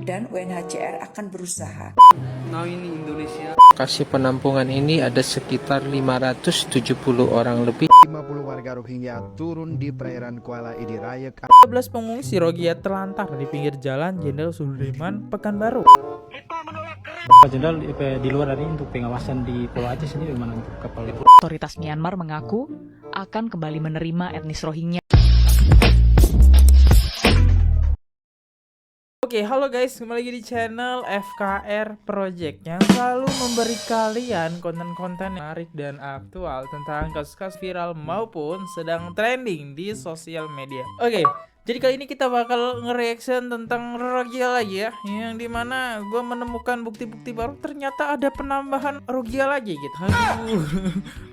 dan UNHCR akan berusaha. Nah, ini Indonesia. Lokasi penampungan ini ada sekitar 570 orang lebih. 50 warga Rohingya turun di perairan Kuala Idiraya. 12 pengungsi Rohingya terlantar di pinggir jalan Jenderal Sudirman, Pekanbaru. Pak Jenderal, di luar dari untuk pengawasan di Pulau Aceh sendiri gimana untuk kapal itu? Otoritas Myanmar mengaku akan kembali menerima etnis Rohingya. Oke, halo guys, kembali lagi di channel FKR Project yang selalu memberi kalian konten-konten menarik dan aktual tentang kasus-kasus viral maupun sedang trending di sosial media. Oke, jadi kali ini kita bakal nge-reaction tentang Rohingya lagi ya, yang dimana gue menemukan bukti-bukti baru, ternyata ada penambahan Rohingya lagi gitu. Aduh,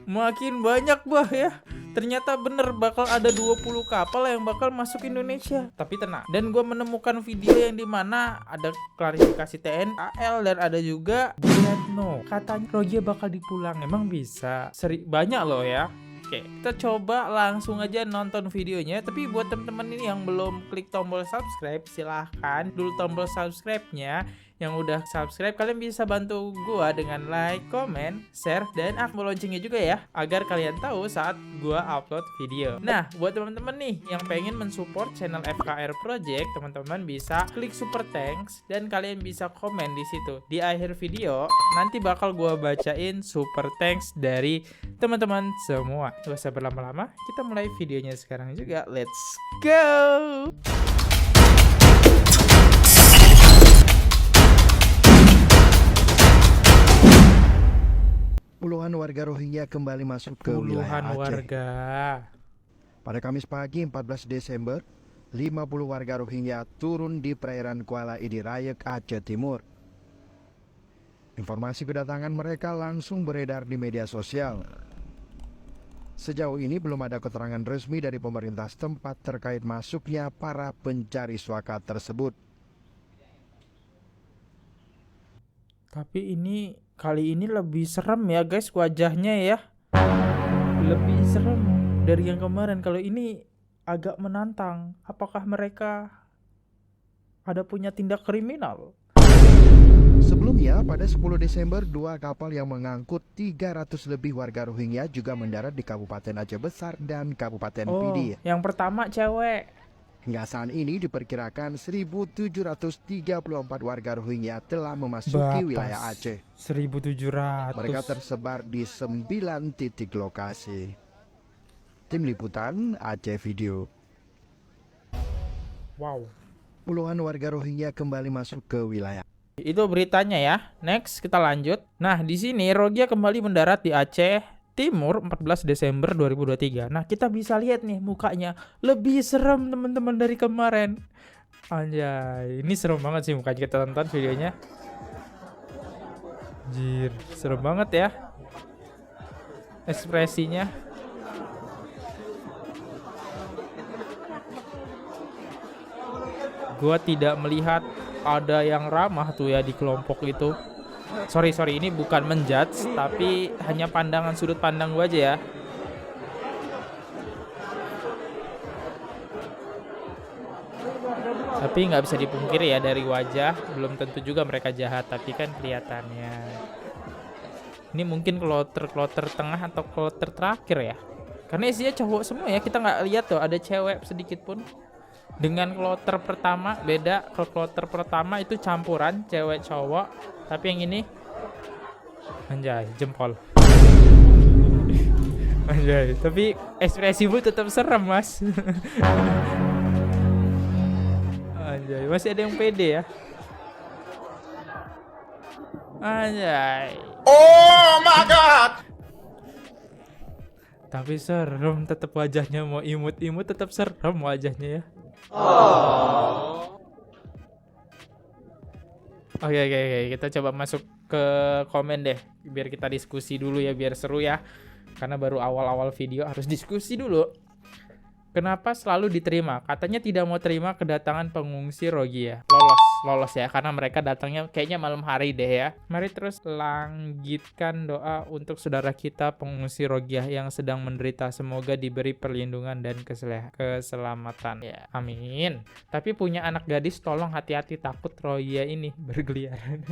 makin banyak bah ya. Ternyata bener bakal ada 20 kapal yang bakal masuk Indonesia. Tapi tenang. Dan gue menemukan video yang dimana ada klarifikasi TNI, AL, dan ada juga Bu Retno. Katanya Rohingya bakal dipulang. Emang bisa? Banyak loh ya. Oke, kita coba langsung aja nonton videonya. Tapi buat temen-temen ini yang belum klik tombol subscribe, silahkan dulu tombol subscribe-nya. Yang udah subscribe, kalian bisa bantu gua dengan like, comment, share, dan aktifkan loncengnya juga ya, agar kalian tahu saat gua upload video. Nah, buat teman-teman nih yang pengen mensupport channel FKR Project, teman-teman bisa klik super thanks dan kalian bisa komen di situ. Di akhir video nanti bakal gua bacain super thanks dari teman-teman semua. Gak usah berlama-lama, kita mulai videonya sekarang juga. Let's go. Puluhan warga Rohingya kembali masuk ke wilayah Aceh. Warga. Pada Kamis pagi 14 Desember, 50 warga Rohingya turun di perairan Kuala Idiraya, Aceh Timur. Informasi kedatangan mereka langsung beredar di media sosial. Sejauh ini belum ada keterangan resmi dari pemerintah setempat terkait masuknya para pencari suaka tersebut. Tapi kali ini lebih serem ya guys wajahnya ya. Lebih serem dari yang kemarin. Kalau ini agak menantang. Apakah mereka ada punya tindak kriminal? Sebelumnya, pada 10 Desember, 2 kapal yang mengangkut 300 lebih warga Rohingya juga mendarat di Kabupaten Aceh Besar dan Kabupaten Pidi. Yang pertama cewek. Hingga saat ini diperkirakan 1.734 warga Rohingya telah memasuki wilayah Aceh. 1.700. Mereka tersebar di 9 titik lokasi. Tim Liputan Aceh Video. Wow. Puluhan warga Rohingya kembali masuk ke wilayah. Itu beritanya ya. Next kita lanjut. Nah, di sini Rohingya kembali mendarat di Aceh Timur 14 Desember 2023. Nah, kita bisa lihat nih mukanya lebih serem teman-teman dari kemarin. Anjay, ini serem banget sih mukanya, kita tonton videonya. Jir, serem banget ya ekspresinya. Gua tidak melihat ada yang ramah tuh ya di kelompok itu. Sorry, ini bukan menjudge, tapi hanya pandangan sudut pandang gue aja ya. Tapi nggak bisa dipungkiri ya dari wajah, belum tentu juga mereka jahat, tapi kan kelihatannya. Ini mungkin kloter tengah atau kloter terakhir ya. Karena isinya cowok semua ya, kita nggak lihat tuh ada cewek sedikit pun. Dengan kloter pertama beda, kloter pertama itu campuran cewek cowok, tapi yang ini anjay jempol. Anjay, tapi ekspresimu tetap serem mas. Anjay, masih ada yang pede ya. Anjay. Oh my god. Tapi serem tetap wajahnya, mau imut-imut tetap serem wajahnya ya. Oke, kita coba masuk ke komen deh, biar kita diskusi dulu ya, biar seru ya. Karena baru awal-awal video harus diskusi dulu. Kenapa selalu diterima? Katanya tidak mau terima kedatangan pengungsi Rohingya. Lolos. lolos ya, karena mereka datangnya kayaknya malam hari deh ya. Mari terus lanjutkan doa untuk saudara kita pengungsi Rohingya yang sedang menderita, semoga diberi perlindungan dan keselamatan ya, amin. Tapi punya anak gadis tolong hati-hati, takut Rohingya ini berkeliaran.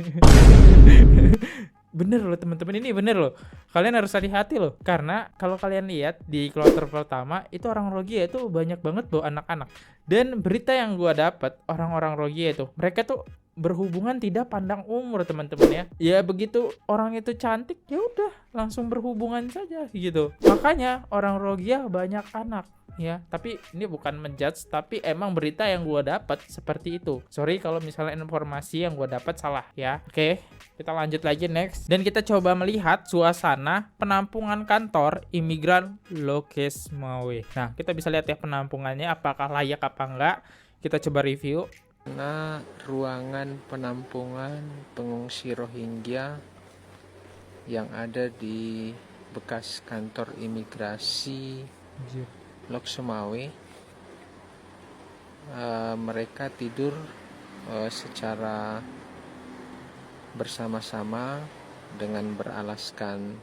Bener loh teman-teman, ini bener loh. Kalian harus hati-hati loh. Karena kalau kalian lihat di kloter pertama itu orang Rohingya itu banyak banget bawa anak-anak. Dan berita yang gua dapat, orang-orang Rohingya itu mereka tuh berhubungan tidak pandang umur teman-teman ya. Ya begitu orang itu cantik ya udah langsung berhubungan saja gitu. Makanya orang Rohingya banyak anak ya. Tapi ini bukan menjudge, tapi emang berita yang gua dapat seperti itu. Sorry kalau misalnya informasi yang gua dapat salah ya. Oke, kita lanjut lagi next. Dan kita coba melihat suasana penampungan kantor imigran Lokesmawe. Nah, kita bisa lihat ya penampungannya apakah layak apa enggak. Kita coba review. Nah, ruangan penampungan pengungsi Rohingya yang ada di bekas kantor imigrasi Lokesmawe. Mereka tidur secara bersama-sama dengan beralaskan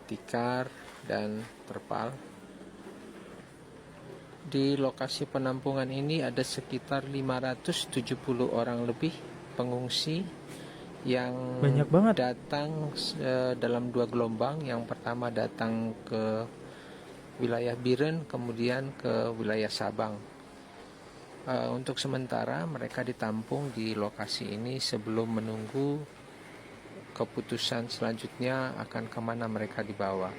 tikar dan terpal. Di lokasi penampungan ini ada sekitar 570 orang lebih pengungsi yang Banyak banget. datang dalam 2 gelombang. Yang pertama datang ke wilayah Biren, kemudian ke wilayah Sabang. Untuk sementara mereka ditampung di lokasi ini sebelum menunggu keputusan selanjutnya akan kemana mereka dibawa.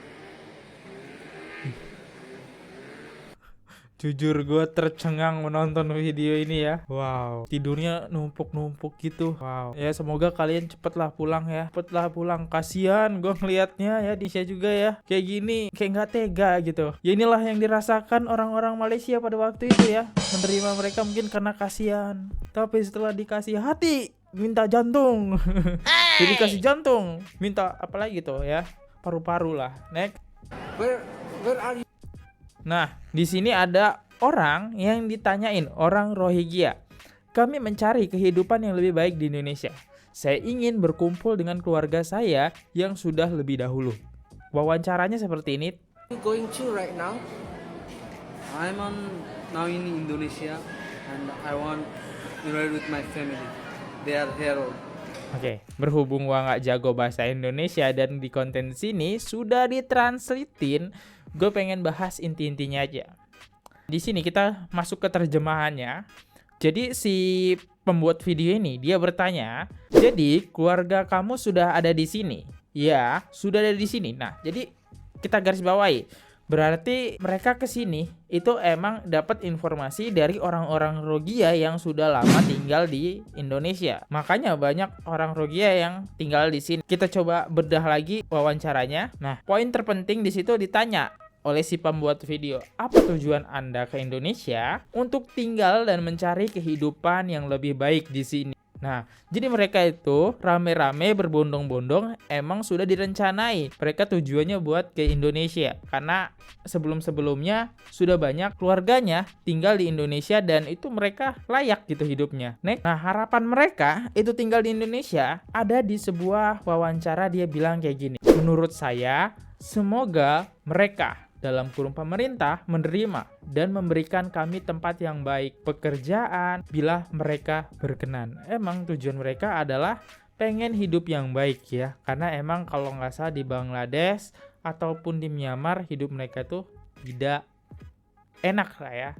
Jujur gue tercengang menonton video ini ya. Wow, tidurnya numpuk-numpuk gitu. Wow, ya semoga kalian cepetlah pulang ya. Cepetlah pulang, kasihan gue ngelihatnya ya. Di Indonesia juga ya kayak gini, kayak nggak tega gitu. Ya inilah yang dirasakan orang-orang Malaysia pada waktu itu ya. Menerima mereka mungkin karena kasihan, tapi setelah dikasih hati minta jantung. Jadi kasih jantung minta apa lagi gitu ya, paru-paru lah. Next. Where are you? Nah, di sini ada orang yang ditanyain, orang Rohingya. Kami mencari kehidupan yang lebih baik di Indonesia. Saya ingin berkumpul dengan keluarga saya yang sudah lebih dahulu. Wawancaranya seperti ini. You going to right now? I'm now in Indonesia and I want to ride with my family. They are here. Oke, berhubung gua nggak jago bahasa Indonesia dan di konten sini sudah ditranslatein, gue pengen bahas inti-intinya aja. Di sini kita masuk ke terjemahannya. Jadi si pembuat video ini dia bertanya, jadi keluarga kamu sudah ada di sini? Ya, sudah ada di sini. Nah, jadi kita garis bawahi. Berarti mereka ke sini itu emang dapat informasi dari orang-orang Rohingya yang sudah lama tinggal di Indonesia. Makanya banyak orang Rohingya yang tinggal di sini. Kita coba bedah lagi wawancaranya. Nah, poin terpenting di situ ditanya oleh si pembuat video, apa tujuan Anda ke Indonesia? Untuk tinggal dan mencari kehidupan yang lebih baik di sini. Nah, jadi mereka itu rame-rame berbondong-bondong emang sudah direncanai. Mereka tujuannya buat ke Indonesia karena sebelum-sebelumnya sudah banyak keluarganya tinggal di Indonesia dan itu mereka layak gitu hidupnya. Nah, harapan mereka itu tinggal di Indonesia ada di sebuah wawancara dia bilang kayak gini. Menurut saya, semoga mereka dalam kurung pemerintah menerima dan memberikan kami tempat yang baik, pekerjaan bila mereka berkenan. Emang tujuan mereka adalah pengen hidup yang baik ya, karena emang kalau nggak salah di Bangladesh ataupun di Myanmar hidup mereka tuh tidak enak lah ya,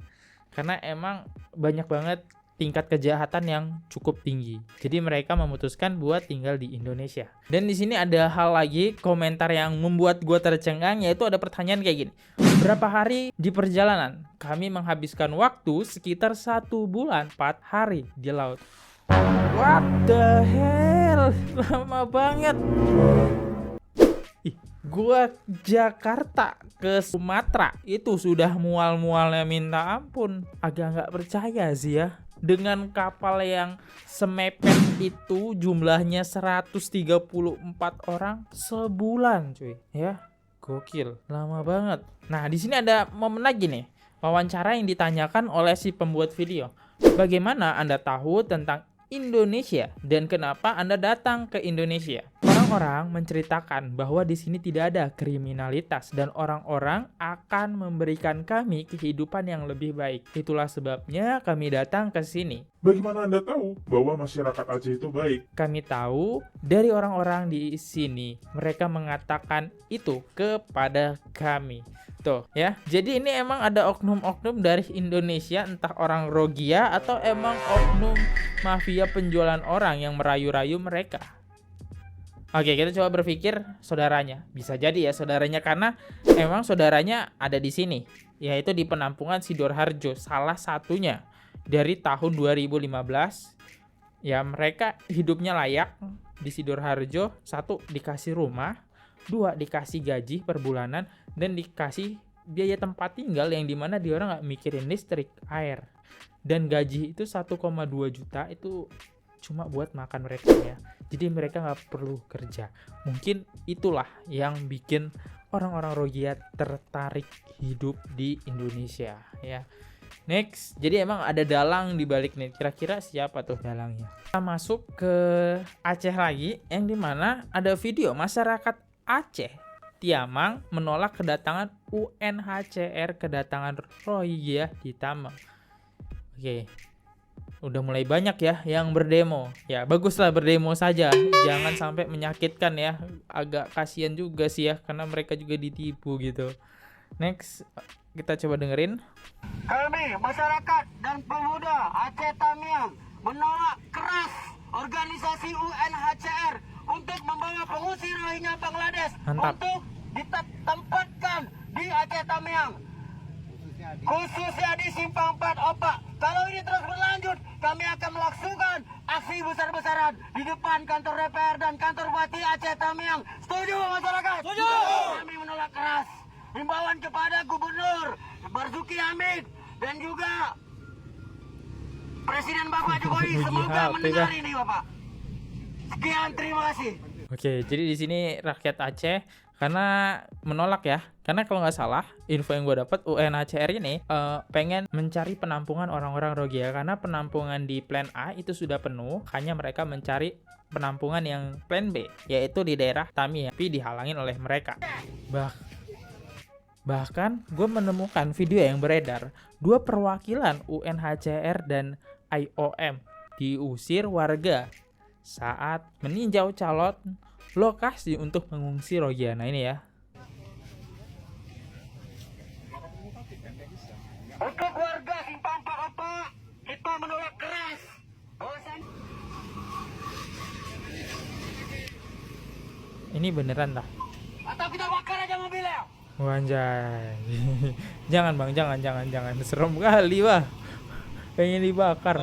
karena emang banyak banget tingkat kejahatan yang cukup tinggi. Jadi mereka memutuskan buat tinggal di Indonesia. Dan di sini ada hal lagi komentar yang membuat gue tercengang, yaitu ada pertanyaan kayak gini. Berapa hari di perjalanan? Kami menghabiskan waktu sekitar 1 bulan 4 hari di laut. What the hell? Lama banget. Gua Jakarta ke Sumatera itu sudah mual-mualnya minta ampun. Agak nggak percaya sih ya. Dengan kapal yang semepet itu jumlahnya 134 orang sebulan cuy ya. Gokil, lama banget. Nah, di sini ada momen lagi nih. Wawancara yang ditanyakan oleh si pembuat video. Bagaimana Anda tahu tentang Indonesia dan kenapa Anda datang ke Indonesia? Orang-orang menceritakan bahwa di sini tidak ada kriminalitas dan orang-orang akan memberikan kami kehidupan yang lebih baik. Itulah sebabnya kami datang ke sini. Bagaimana Anda tahu bahwa masyarakat Aceh itu baik? Kami tahu dari orang-orang di sini. Mereka mengatakan itu kepada kami. Tuh ya. Jadi ini emang ada oknum-oknum dari Indonesia, entah orang Rogia atau emang oknum mafia penjualan orang yang merayu-rayu mereka. Oke, kita coba berpikir saudaranya. Bisa jadi ya saudaranya, karena emang saudaranya ada di sini, yaitu di penampungan Sidoarjo, salah satunya. Dari tahun 2015, ya mereka hidupnya layak di Sidoarjo. 1, dikasih rumah, 2, dikasih gaji per bulanan, dan dikasih biaya tempat tinggal yang dimana dia orang nggak mikirin listrik, air. Dan gaji itu 1,2 juta itu cuma buat makan mereka ya. Jadi mereka nggak perlu kerja. Mungkin itulah yang bikin orang-orang Rohingya tertarik hidup di Indonesia ya. Next, jadi emang ada dalang di balik nih. Kira-kira siapa tuh dalangnya? Kita masuk ke Aceh lagi, yang dimana ada video masyarakat Aceh Tiamang menolak kedatangan UNHCR kedatangan Rohingya di Tamang. Oke. Udah mulai banyak ya yang berdemo. Ya baguslah berdemo saja, jangan sampai menyakitkan ya. Agak kasihan juga sih ya, karena mereka juga ditipu gitu. Next, kita coba dengerin. Kami masyarakat dan pemuda Aceh Tamiang menolak keras organisasi UNHCR untuk membawa pengungsi Rohingya Bangladesh. Mantap. Untuk ditempatkan di Aceh Tamiang, khususnya di Simpang 4 Opak. Kalau ini terus berlanjut, kami akan melakukan aksi besar-besaran di depan kantor DPR dan kantor Bupati Aceh Tamiang. Setuju masyarakat? Setuju. Kami menolak keras himbauan kepada Gubernur Marzuki Hamid dan juga Presiden Bapak Jokowi. Semoga mendengar ini Bapak. Sekian, terima kasih. Oke, jadi di sini rakyat Aceh karena menolak ya, karena kalau nggak salah info yang gue dapat UNHCR ini pengen mencari penampungan orang-orang Rohingya, karena penampungan di plan A itu sudah penuh, hanya mereka mencari penampungan yang plan B, yaitu di daerah Tamiang, tapi dihalangin oleh mereka. Bahkan gue menemukan video yang beredar, 2 perwakilan UNHCR dan IOM diusir warga saat meninjau calon lokasi untuk mengungsi Rohingya. Nah ini ya. Untuk warga Simpang 4 Opak, kita menolak keras. Ini beneran dah. Atau kita bakar aja mobilnya. Wanjay. Jangan bang, jangan. Serem kali bah. Pengen dibakar.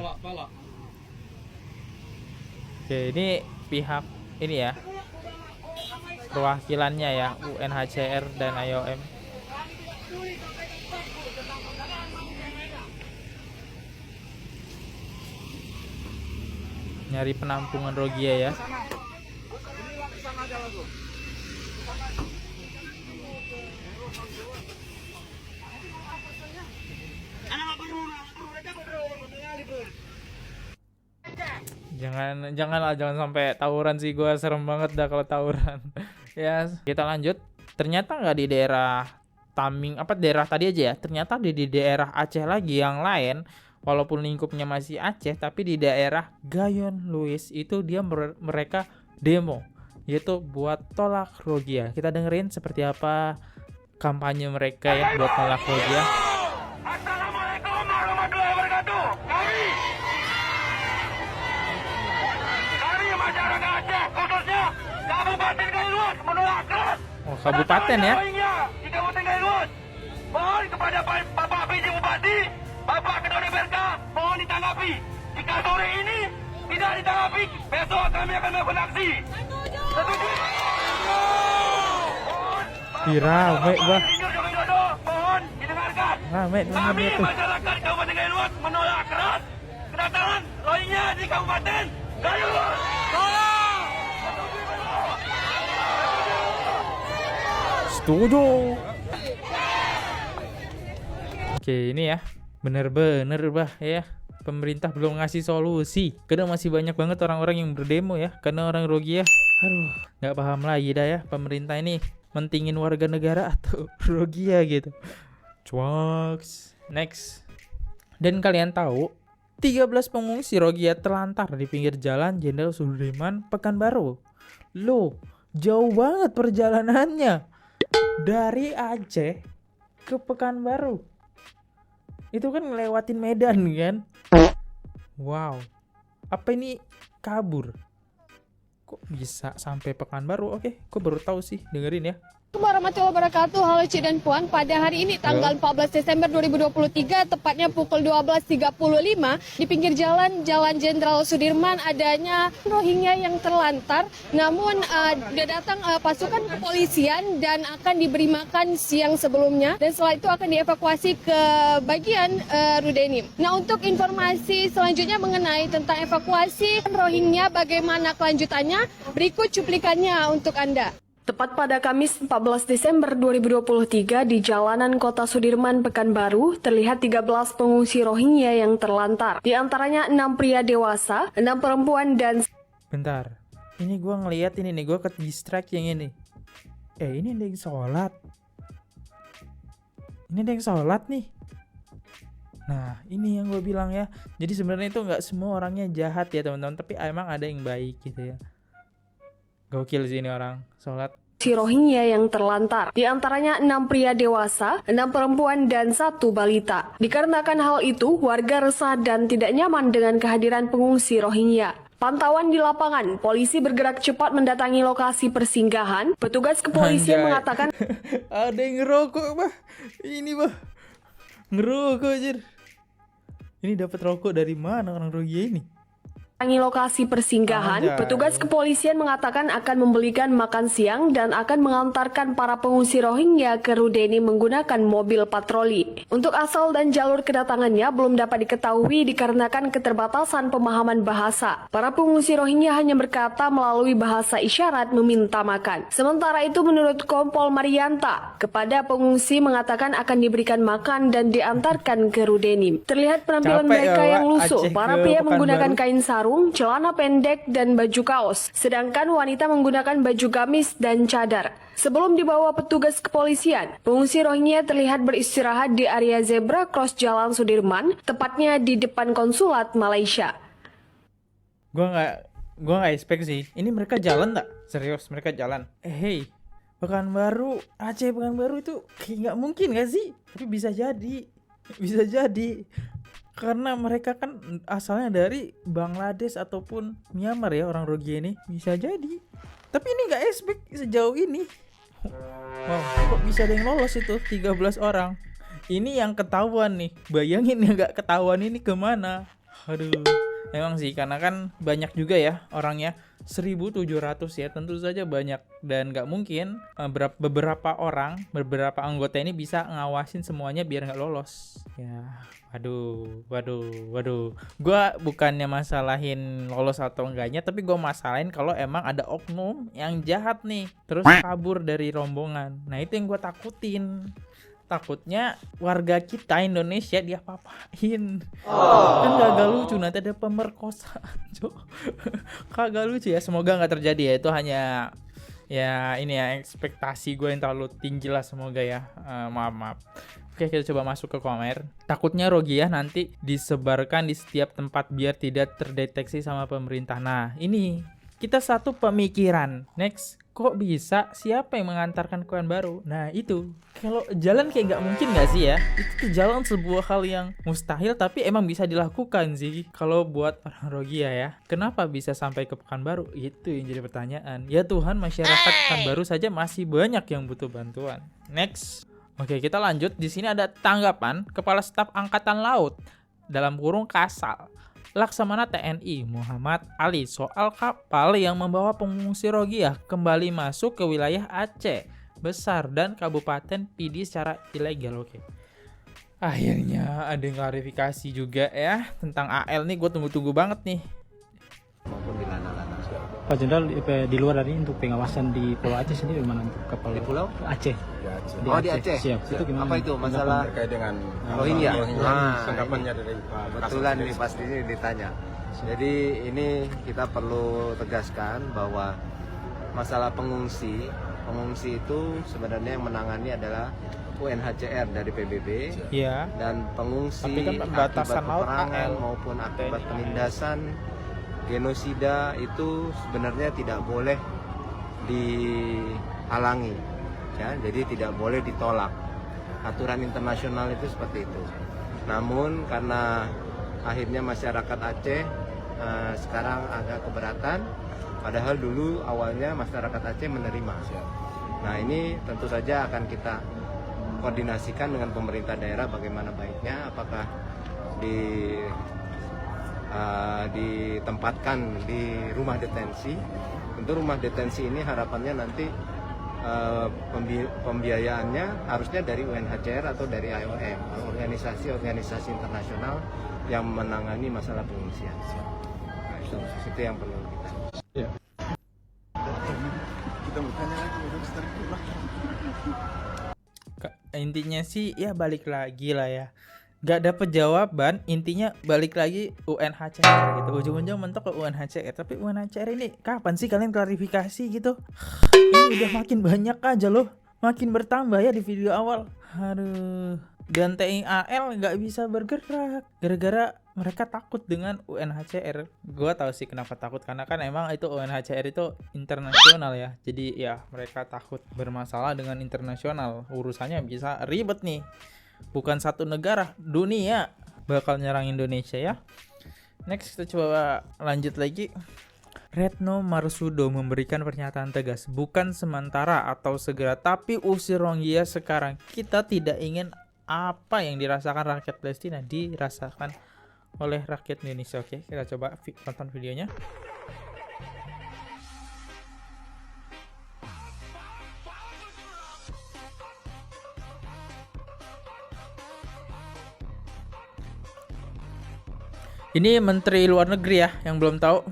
Oke, ini pihak ini ya. Perwakilannya ya, UNHCR dan IOM. Nyari penampungan Rohingya ya. Jangan sampai tawuran sih, gue serem banget dah kalau tawuran. Ya, kita lanjut. Ternyata nggak di daerah Taming, daerah tadi aja ya. Ternyata di daerah Aceh lagi yang lain, walaupun lingkupnya masih Aceh, tapi di daerah Gayon Luis itu mereka demo, yaitu buat tolak Rohingya. Kita dengerin seperti apa kampanye mereka ya buat tolak Rohingya. Assalamualaikum warahmatullahi wabarakatuh. Kami masyarakat Aceh, khususnya Kabupaten Gayo Luas, menolak keras. Oh, kabupaten ya. Di Kabupaten Gayo Luas. Mohon kepada Bapak PJ Bupati, Bapak Ketua DPRK, mohon ditanggapi. Jika sore ini tidak ditanggapi, besok kami akan melakukan aksi. Setuju? Rame bah. Mohon didengarkan. Rame Kami tuh. masyarakat Kabupaten Gayo Luas menolak keras kedatangan Rohingya di Kabupaten Gayo Luas. Setuju. Oke, ini ya. Bener-bener bah ya. pemerintah belum ngasih solusi. Karena masih banyak banget orang-orang yang berdemo ya, karena orang Rohingya. Aduh, nggak paham lagi dah ya pemerintah ini mentingin warga negara atau Rohingya gitu. Cuaks. Next. Dan kalian tahu 13 pengungsi Rohingya terlantar di pinggir jalan Jenderal Sudirman, Pekanbaru. Loh, jauh banget perjalanannya dari Aceh ke Pekanbaru. Itu kan ngelewatin Medan kan? Wow. Apa ini kabur? Kok bisa sampai Pekanbaru? Oke, gue baru tahu sih, dengerin ya. Warahmatullahi wabarakatuh. Halo Cik dan Puan, pada hari ini tanggal 14 Desember 2023 tepatnya pukul 12.35 di pinggir jalan Jenderal Sudirman adanya Rohingya yang terlantar, namun sudah datang pasukan kepolisian dan akan diberi makan siang sebelumnya, dan setelah itu akan dievakuasi ke bagian Rudenim. Nah, untuk informasi selanjutnya mengenai tentang evakuasi Rohingya bagaimana kelanjutannya, berikut cuplikannya untuk Anda. Tepat pada Kamis 14 Desember 2023 di jalanan Kota Sudirman, Pekanbaru, terlihat 13 pengungsi Rohingya yang terlantar. Di antaranya 6 pria dewasa, 6 perempuan dan... Bentar, ini gue ngeliat ini nih, gue ke distract yang ini. Ini ada yang sholat. Ini ada yang sholat nih. Nah, ini yang gue bilang ya. Jadi sebenarnya itu nggak semua orangnya jahat ya teman-teman, tapi emang ada yang baik gitu ya. Gokil sih ini orang sholat. Si Rohingya yang terlantar, di antaranya 6 pria dewasa, 6 perempuan dan 1 balita. Dikarenakan hal itu, warga resah dan tidak nyaman dengan kehadiran pengungsi Rohingya. Pantauan di lapangan, polisi bergerak cepat mendatangi lokasi persinggahan. Petugas kepolisian mengatakan ada yang ngerokok bah. Ini bah, ngerokok aja. Ini dapat rokok dari mana orang Rohingya ini? Lokasi persinggahan, petugas kepolisian mengatakan akan membelikan makan siang dan akan mengantarkan para pengungsi Rohingya ke Rudeni menggunakan mobil patroli. Untuk asal dan jalur kedatangannya belum dapat diketahui dikarenakan keterbatasan pemahaman bahasa. Para pengungsi Rohingya hanya berkata melalui bahasa isyarat meminta makan. Sementara itu menurut Kompol Marianta, kepada pengungsi mengatakan akan diberikan makan dan diantarkan ke Rudeni. Terlihat penampilan mereka yang lusuh, para pria menggunakan kain sarung, celana pendek dan baju kaos, sedangkan wanita menggunakan baju gamis dan cadar. Sebelum dibawa petugas kepolisian, pengungsi Rohingya terlihat beristirahat di area zebra cross Jalan Sudirman, tepatnya di depan konsulat Malaysia. Gua nggak expect sih. Ini mereka jalan tak? Serius mereka jalan? Hey, Pekanbaru, Aceh Pekanbaru itu kayak nggak mungkin gak sih? Tapi bisa jadi. Karena mereka kan asalnya dari Bangladesh ataupun Myanmar ya, orang Rohingya ini. Bisa jadi. Tapi ini gak expect sejauh ini. Wow, kok bisa ada yang lolos itu 13 orang. Ini yang ketahuan nih. Bayangin yang gak ketahuan ini kemana. Aduh. Emang sih, karena kan banyak juga ya orangnya. 1.700 ya, tentu saja banyak. Dan gak mungkin beberapa anggota ini bisa ngawasin semuanya biar gak lolos. Ya, waduh. Gua bukannya masalahin lolos atau enggaknya, tapi gua masalahin kalau emang ada oknum yang jahat nih, terus kabur dari rombongan. Nah, itu yang gua takutin. Takutnya warga kita Indonesia dia papain. Kan kagak lucu, nanti ada pemerkosaan. Kagak lucu ya, semoga nggak terjadi ya. Itu hanya ya ini ya, ekspektasi gue yang terlalu tinggi lah, semoga ya. Maaf. Oke, kita coba masuk ke komen. Takutnya Rohingya nanti disebarkan di setiap tempat biar tidak terdeteksi sama pemerintah. Nah, ini kita satu pemikiran. Next, kok bisa? Siapa yang mengantarkan ke Pekanbaru? Nah, itu. Kalau jalan kayak nggak mungkin nggak sih ya? Itu tuh jalan sebuah hal yang mustahil, tapi emang bisa dilakukan sih. Kalau buat orang Rohingya ya. Kenapa bisa sampai ke Pekanbaru? Itu yang jadi pertanyaan. Ya Tuhan, masyarakat Pekanbaru saja masih banyak yang butuh bantuan. Next. Oke, kita lanjut. Di sini ada tanggapan Kepala Staf Angkatan Laut dalam kurung Kasal Laksamana TNI Muhammad Ali soal kapal yang membawa pengungsi Rohingya kembali masuk ke wilayah Aceh Besar dan Kabupaten Pidi secara ilegal. Oke. Akhirnya ada yang klarifikasi juga ya tentang AL nih, gue tunggu-tunggu banget nih. Maupun di lana-lana Pak Jenderal, di luar dari untuk pengawasan di Pulau Aceh sendiri gimana untuk kapal Di Pulau Aceh? Di Aceh. Siap. Itu gimana? Apa itu masalah terkait dengan Rohingya? tanggapannya dari Kebetulan ini pasti ini ditanya. Jadi ini kita perlu tegaskan bahwa masalah pengungsi itu sebenarnya yang menangani adalah UNHCR dari PBB. Iya. Dan pengungsi Tapi kan akibat pembatasan laut peperangan AL. maupun akibat penindasan genosida itu sebenarnya tidak boleh dihalangi, ya, jadi tidak boleh ditolak. Aturan internasional itu seperti itu. Namun karena akhirnya masyarakat Aceh sekarang agak keberatan, padahal dulu awalnya masyarakat Aceh menerima. Nah ini tentu saja akan kita koordinasikan dengan pemerintah daerah bagaimana baiknya, apakah ditempatkan di rumah detensi. Untuk rumah detensi ini harapannya nanti pembiayaannya harusnya dari UNHCR atau dari IOM, organisasi internasional yang menangani masalah pengungsian. Nah, itu yang perlu kita. Ya. kita bertanya lagi Intinya sih ya balik lagi lah ya. Gak dapet jawaban, intinya balik lagi UNHCR gitu. Ujung-ujung mentok ke UNHCR. Tapi UNHCR ini kapan sih kalian klarifikasi gitu? Ini udah makin banyak aja loh, makin bertambah ya di video awal. Aduh. Dan TNI AL gak bisa bergerak gara-gara mereka takut dengan UNHCR. Gua tahu sih kenapa takut, karena kan emang itu UNHCR itu internasional ya. Jadi ya mereka takut bermasalah dengan internasional. Urusannya bisa ribet nih. Bukan satu negara, dunia bakal nyerang Indonesia ya. Next kita coba lanjut lagi. Retno Marsudi memberikan pernyataan tegas, bukan sementara atau segera, tapi usir Rohingya sekarang. Kita tidak ingin apa yang dirasakan rakyat Palestina dirasakan oleh rakyat Indonesia. Oke, kita coba tonton videonya. Ini Menteri Luar Negeri ya, yang belum tahu.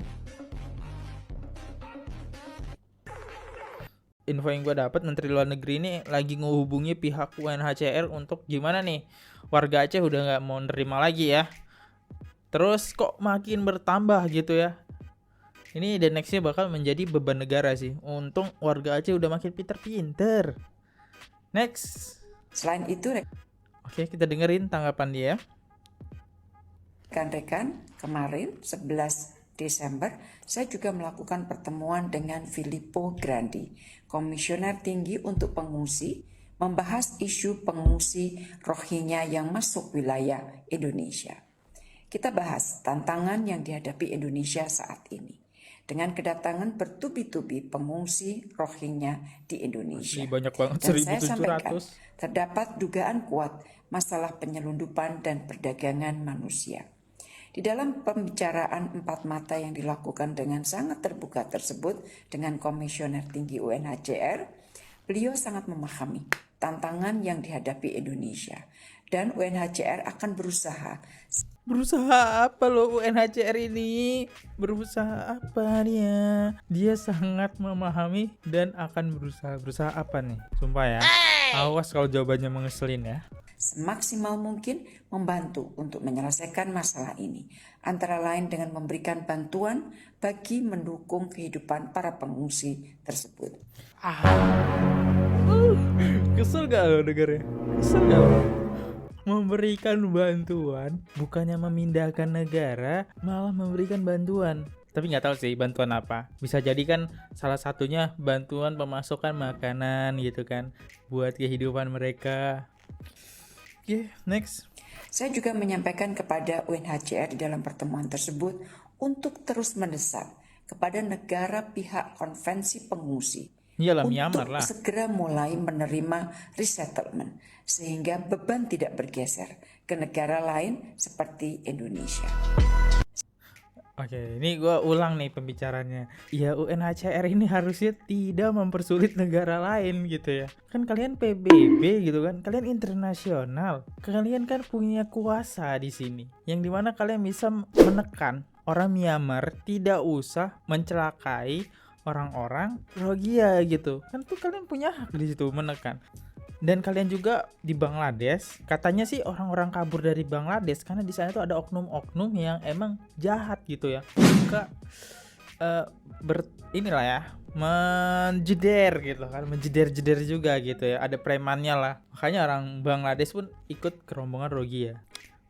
Info yang gue dapat, Menteri Luar Negeri ini lagi ngehubungi pihak UNHCR untuk gimana nih, warga Aceh udah nggak mau nerima lagi ya. Terus kok makin bertambah gitu ya. Ini dan nextnya bakal menjadi beban negara sih. Untung warga Aceh udah makin pinter-pinter. Next. Selain itu, oke, kita dengerin tanggapan dia. rekan-rekan, kemarin 11 Desember saya juga melakukan pertemuan dengan Filippo Grandi, Komisioner Tinggi untuk Pengungsi, membahas isu pengungsi Rohingya yang masuk wilayah Indonesia. Kita bahas tantangan yang dihadapi Indonesia saat ini dengan kedatangan bertubi-tubi pengungsi Rohingya di Indonesia. Banyak banget, dan 1.700. saya sampaikan terdapat dugaan kuat masalah penyelundupan dan perdagangan manusia. Di dalam pembicaraan empat mata yang dilakukan dengan sangat terbuka tersebut dengan Komisioner Tinggi UNHCR, beliau sangat memahami tantangan yang dihadapi Indonesia dan UNHCR akan berusaha. Berusaha apa lo UNHCR ini? Berusaha apa dia? Dia sangat memahami dan akan berusaha. Berusaha apa nih? Sumpah ya. Awas kalau jawabannya mengeselin ya. Semaksimal mungkin membantu untuk menyelesaikan masalah ini, antara lain dengan memberikan bantuan bagi mendukung kehidupan para pengungsi tersebut. Kesel gak lo dengarnya? Kesel gak lo? Memberikan bantuan, bukannya memindahkan negara, malah memberikan bantuan. Tapi nggak tahu sih bantuan apa. Bisa jadi kan salah satunya bantuan pemasukan makanan gitu kan, buat kehidupan mereka. Oke, next. Saya juga menyampaikan kepada UNHCR di dalam pertemuan tersebut untuk terus mendesak kepada negara pihak konvensi pengungsi Iyalah, untuk Myanmar lah. segera mulai menerima resettlement sehingga beban tidak bergeser ke negara lain seperti Indonesia. Oke, ini gue ulang nih pembicaranya. Ya UNHCR ini harusnya tidak mempersulit negara lain gitu ya. Kan kalian PBB gitu kan, kalian internasional. Kalian kan punya kuasa di sini, yang dimana kalian bisa menekan orang Myanmar tidak usah mencelakai orang-orang Rohingya gitu. Kan tuh kalian punya hak di situ menekan. Dan kalian juga di Bangladesh, katanya sih orang-orang kabur dari Bangladesh karena di sana tuh ada oknum-oknum yang emang jahat gitu ya. Suka inilah ya, menjeder gitu kan, menjeder-jeder juga gitu ya, ada premannya lah. Makanya orang Bangladesh pun ikut ke rombongan Rohingya.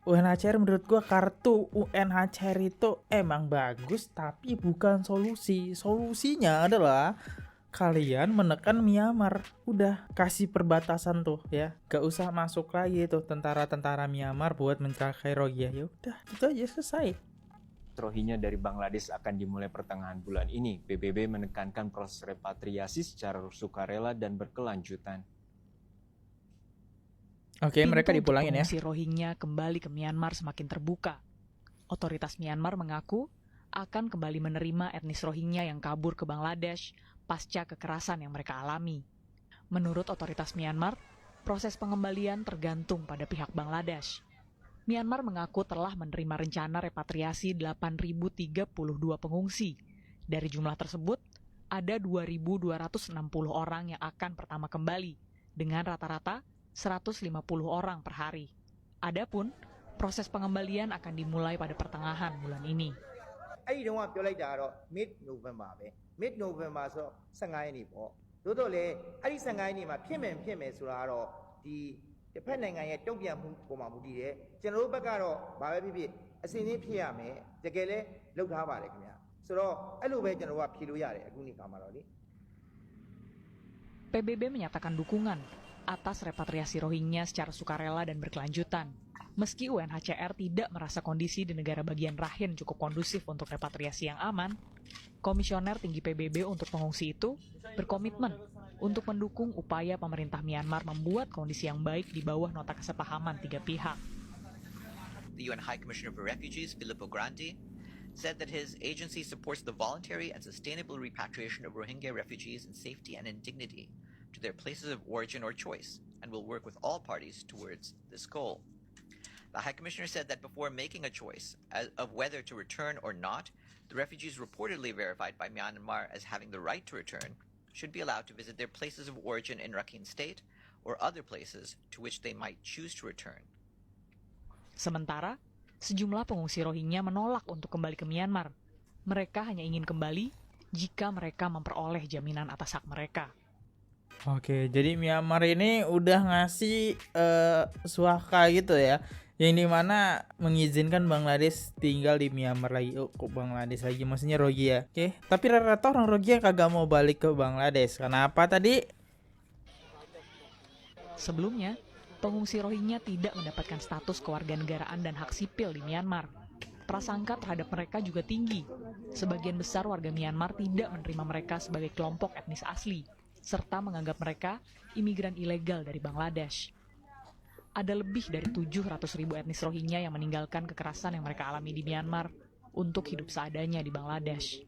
UNHCR menurut gua kartu UNHCR itu emang bagus tapi bukan solusi. Solusinya adalah kalian menekan Myanmar, udah kasih perbatasan tuh ya, gak usah masuk lagi tuh tentara-tentara Myanmar buat mencelakai Rohingya. Ya udah, itu aja selesai. Rohingya dari Bangladesh akan dimulai pertengahan bulan ini. PBB menekankan proses repatriasi secara sukarela dan berkelanjutan. Oke, mereka dipulangin ya. Pengungsi Rohingya kembali ke Myanmar semakin terbuka. Otoritas Myanmar mengaku akan kembali menerima etnis Rohingya yang kabur ke Bangladesh pasca kekerasan yang mereka alami. Menurut otoritas Myanmar, proses pengembalian tergantung pada pihak Bangladesh. Myanmar mengaku telah menerima rencana repatriasi 8.032 pengungsi. Dari jumlah tersebut, ada 2.260 orang yang akan pertama kembali, dengan rata-rata 150 orang per hari. Adapun, proses pengembalian akan dimulai pada pertengahan bulan ini. Mid-November 15 ရက်နေ့ပေါ့။သို့တော့လေအဲ့ဒီ15ရက်နေ့မှာဖြစ်မယ်ဆိုတာကတော့ဒီတစ်ဖက်နိုင်ငံရဲ့တုံ့ပြန်မှုပုံမှာမူတည်တယ်။ကျွန်တော်တို့ဘက်ကတော့ဘာပဲဖြစ်ဖြစ်အစဉ်ချင်းဖြစ်ရမယ်။တကယ်လဲလုပ်ထားပါတယ်ခင်ဗျာ။ဆိုတော့အဲ့လိုပဲကျွန်တော်ကဖြေလို့ရတယ်အခုနေ့ခါမှာတော့လေ PBB menyatakan dukungan atas repatriasi Rohingya secara sukarela dan berkelanjutan. Meski UNHCR tidak merasa kondisi di negara bagian Rakhine cukup kondusif untuk repatriasi yang aman, Komisioner Tinggi PBB untuk pengungsi itu berkomitmen untuk mendukung upaya pemerintah Myanmar membuat kondisi yang baik di bawah nota kesepahaman tiga pihak. The UN High Commissioner for Refugees, Filippo Grandi, said that his agency supports the voluntary and sustainable repatriation of Rohingya refugees in safety and in dignity to their places of origin or choice, and will work with all parties towards this goal. The High Commissioner said that before making a choice of whether to return or not, the refugees reportedly verified by Myanmar as having the right to return should be allowed to visit their places of origin in Rakhine State or other places to which they might choose to return. Sementara, sejumlah pengungsi Rohingya menolak untuk kembali ke Myanmar. Mereka hanya ingin kembali jika mereka memperoleh jaminan atas hak mereka. Oke, jadi Myanmar ini udah ngasih suaka gitu ya, yang dimana mengizinkan Bangladesh tinggal di Myanmar lagi. Oh, kok Bangladesh lagi, maksudnya Rohingya. Oke, tapi rata-rata orang Rohingya kagak mau balik ke Bangladesh. Kenapa tadi? Sebelumnya, pengungsi Rohingya tidak mendapatkan status kewarganegaraan dan hak sipil di Myanmar. Prasangka terhadap mereka juga tinggi. Sebagian besar warga Myanmar tidak menerima mereka sebagai kelompok etnis asli, serta menganggap mereka imigran ilegal dari Bangladesh. Ada lebih dari 700.000 etnis Rohingya yang meninggalkan kekerasan yang mereka alami di Myanmar untuk hidup seadanya di Bangladesh.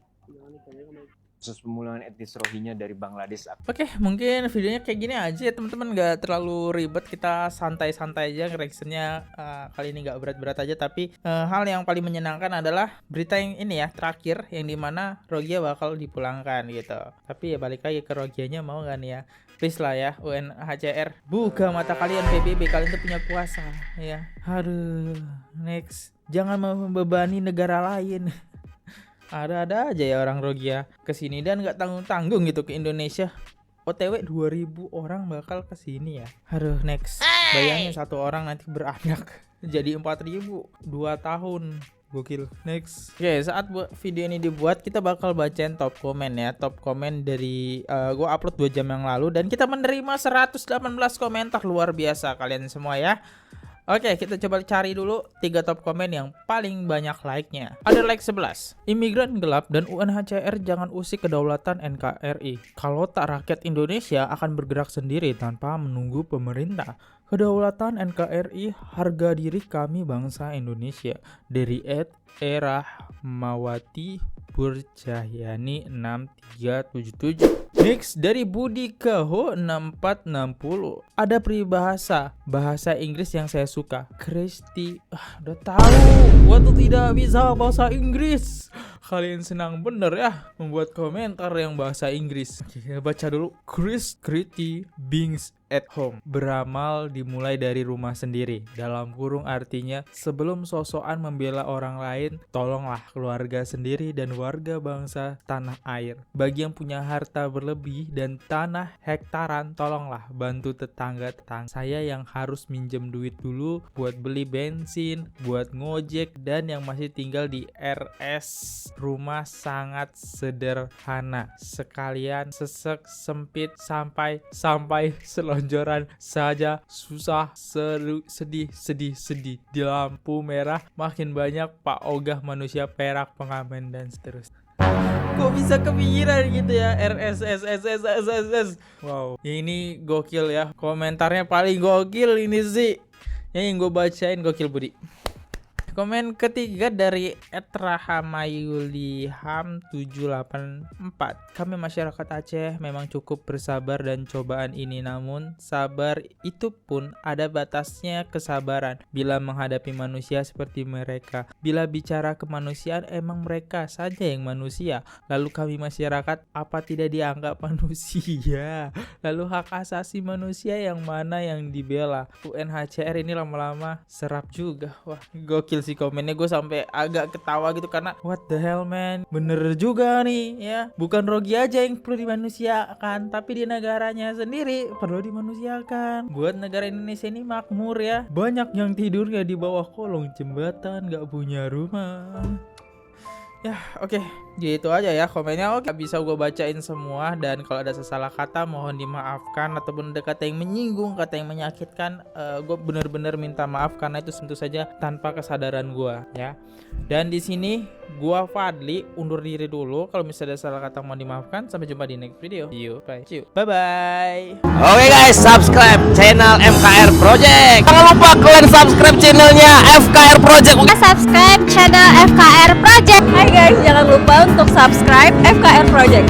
Proses pemulangan etnis Rohingya dari Bangladesh. Oke, mungkin videonya kayak gini aja ya teman-teman, gak terlalu ribet, kita santai-santai aja reaksinya. Kali ini gak berat-berat aja, tapi hal yang paling menyenangkan adalah berita yang ini ya, terakhir, yang dimana Rohingya bakal dipulangkan gitu. Tapi ya balik lagi ke Rohingyanya, mau gak nih ya? Please lah ya, UNHCR, buka mata kalian, PBB, kalian tuh punya kuasa ya. Aduh, next, jangan membebani negara lain. Ada-ada aja ya orang Rohingya kesini dan nggak tanggung-tanggung gitu ke Indonesia. OTW 2.000 orang bakal kesini ya. Aduh, next. Bayangin satu orang nanti beranak jadi 4.000 2 tahun. Gokil. Next. Oke, saat video ini dibuat kita bakal bacain top komen ya. Top komen dari gue upload 2 jam yang lalu dan kita menerima 118 komentar, luar biasa kalian semua ya. Oke, kita coba cari dulu 3 top komen yang paling banyak like-nya. Ada like 11. Imigran gelap dan UNHCR jangan usik kedaulatan NKRI. Kalau tak, rakyat Indonesia akan bergerak sendiri tanpa menunggu pemerintah. Kedaulatan NKRI, harga diri kami bangsa Indonesia. Dari Erah Mawati Burcahyani 6377. Next dari Budi Keho 6460. Ada peribahasa bahasa Inggris yang saya suka. Kristi, udah tahu. Gua tuh tidak bisa bahasa Inggris. Kalian senang bener ya membuat komentar yang bahasa Inggris. Oke, baca dulu. Chris Kriti Bings at home. Beramal dimulai dari rumah sendiri. Dalam kurung artinya, sebelum sosokan membela orang lain, tolonglah keluarga sendiri dan warga bangsa tanah air. Bagi yang punya harta berlebih dan tanah hektaran, tolonglah bantu tetangga-tetangga saya yang harus minjem duit dulu buat beli bensin, buat ngojek, dan yang masih tinggal di RS. Rumah sangat sederhana. Sekalian sesek sempit sampai selonjoran saja susah, sedih. Di lampu merah makin banyak Pak Ogah manusia perak pengamen dan seterusnya. Kok bisa kepikiran gitu ya RSS. Wow, ini gokil ya. Komentarnya paling gokil ini sih. Yang gue bacain gokil Budi. Komen ketiga dari @rahamayuliham784. Kami masyarakat Aceh memang cukup bersabar dan cobaan ini, namun sabar itu pun ada batasnya kesabaran bila menghadapi manusia seperti mereka. Bila bicara kemanusiaan, emang mereka saja yang manusia. Lalu kami masyarakat apa tidak dianggap manusia? Lalu hak asasi manusia yang mana yang dibela? UNHCR ini lama-lama serap juga. Wah, gokil sih komennya, gue sampai agak ketawa gitu karena what the hell man, bener juga nih ya. Bukan Rogi aja yang perlu dimanusiakan, tapi di negaranya sendiri perlu dimanusiakan. Buat negara Indonesia ini makmur ya. Banyak yang tidurnya di bawah kolong jembatan, gak punya rumah. Ya oke, gitu aja ya komennya. Oke, bisa gue bacain semua, dan kalau ada salah kata mohon dimaafkan, ataupun ada kata yang menyinggung, kata yang menyakitkan, gue bener-bener minta maaf karena itu tentu saja tanpa kesadaran gue ya. Dan di sini gue Fadli undur diri dulu. Kalau misalnya ada salah kata mohon dimaafkan. Sampai jumpa di next video. Bye bye. Oke guys, subscribe channel FKR Project. Jangan lupa kalian subscribe channelnya FKR Project. Subscribe channel FKR Project. Hai guys, jangan lupa untuk subscribe FKR Project.